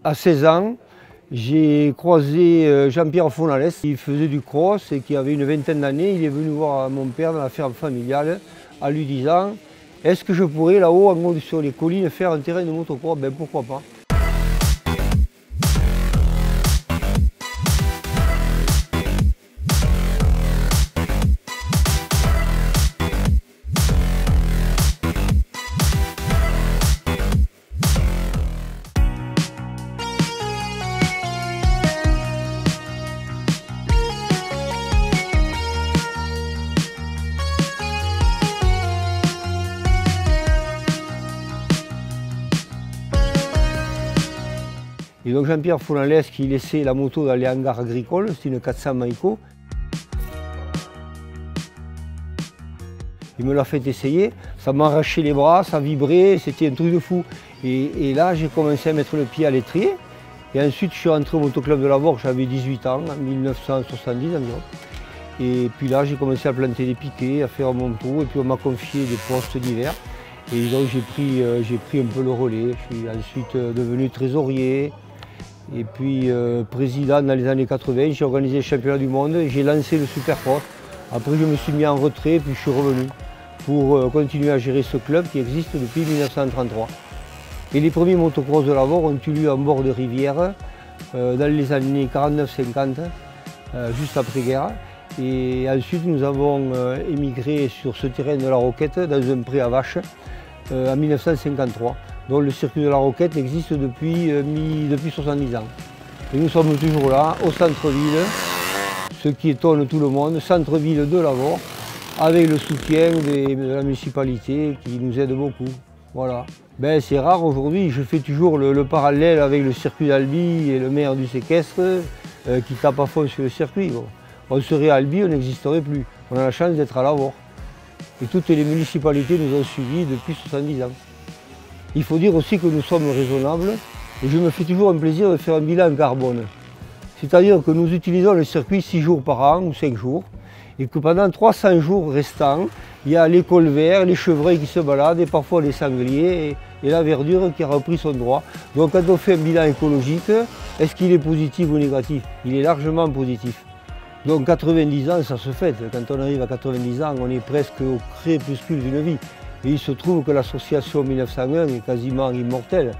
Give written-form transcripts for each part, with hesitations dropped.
À 16 ans, j'ai croisé Jean-Pierre Fonalès, qui faisait du cross et qui avait une vingtaine d'années. Il est venu voir mon père dans la ferme familiale en lui disant « Est-ce que je pourrais là-haut, en haut sur les collines, faire un terrain de motocross ?» Ben pourquoi pas. Et donc Jean-Pierre Fonalès qui laissait la moto dans les hangars agricoles, c'était une 400 Maïko. Il me l'a fait essayer, ça m'arrachait les bras, ça vibrait, c'était un truc de fou. Et là j'ai commencé à mettre le pied à l'étrier. Et ensuite je suis rentré au motoclub de Lavore, j'avais 18 ans, en 1970 environ. Et puis là j'ai commencé à planter des piquets, à faire mon tour, et puis on m'a confié des postes divers. Et donc j'ai pris un peu le relais. Je suis ensuite devenu trésorier. Et puis président dans les années 80, j'ai organisé le championnat du monde et j'ai lancé le Supercross. Après je me suis mis en retrait puis je suis revenu pour continuer à gérer ce club qui existe depuis 1933. Et les premiers motocross de Lavore ont eu lieu en bord de rivière dans les années 49-50, juste après-guerre. Et ensuite nous avons émigré sur ce terrain de la Roquette dans un pré à vaches en 1953. Donc le circuit de la Roquette existe depuis 70 ans. Et nous sommes toujours là, au centre-ville, ce qui étonne tout le monde, centre-ville de Lavore, avec le soutien de la municipalité qui nous aide beaucoup. Voilà. Ben, c'est rare aujourd'hui, je fais toujours le parallèle avec le circuit d'Albi et le maire du séquestre qui tape à fond sur le circuit. Bon. On serait à Albi, on n'existerait plus. On a la chance d'être à Lavore. Et toutes les municipalités nous ont suivis depuis 70 ans. Il faut dire aussi que nous sommes raisonnables et je me fais toujours un plaisir de faire un bilan carbone. C'est-à-dire que nous utilisons le circuit 6 jours par an ou 5 jours et que pendant 300 jours restants, il y a les colverts, les chevreuils qui se baladent et parfois les sangliers et la verdure qui a repris son droit. Donc quand on fait un bilan écologique, est-ce qu'il est positif ou négatif? Il est largement positif. Donc 90 ans, ça se fête. Quand on arrive à 90 ans, on est presque au crépuscule d'une vie. Et il se trouve que l'association 1901 est quasiment immortelle,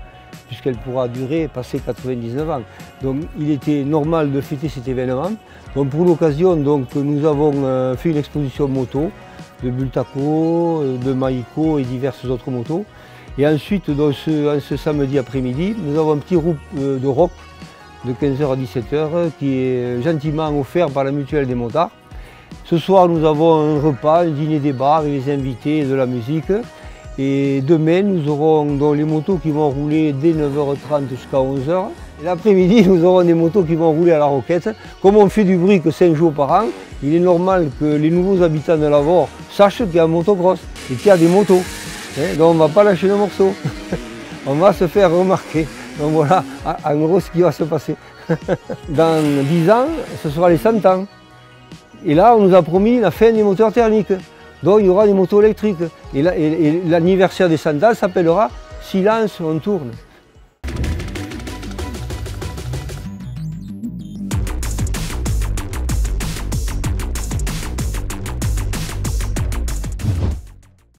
puisqu'elle pourra durer, passer 99 ans. Donc il était normal de fêter cet événement. Donc pour l'occasion, nous avons fait une exposition moto, de Bultaco, de Maïko et diverses autres motos. Et ensuite, ce samedi après-midi, nous avons un petit groupe de rock de 15h à 17h qui est gentiment offert par la Mutuelle des motards. Ce soir, nous avons un repas, un dîner-débat avec les invités et de la musique. Et demain, nous aurons les motos qui vont rouler dès 9h30 jusqu'à 11h. Et l'après-midi, nous aurons des motos qui vont rouler à la Roquette. Comme on fait du bruit que 5 jours par an, il est normal que les nouveaux habitants de Lavore sachent qu'il y a un motocross et qu'il y a des motos. Donc on ne va pas lâcher le morceau. On va se faire remarquer. Donc voilà, en gros, ce qui va se passer. Dans 10 ans, ce sera les 100 ans. Et là, on nous a promis la fin des moteurs thermiques. Donc il y aura des motos électriques. Et l'anniversaire des 100 ans s'appellera « Silence, on tourne ».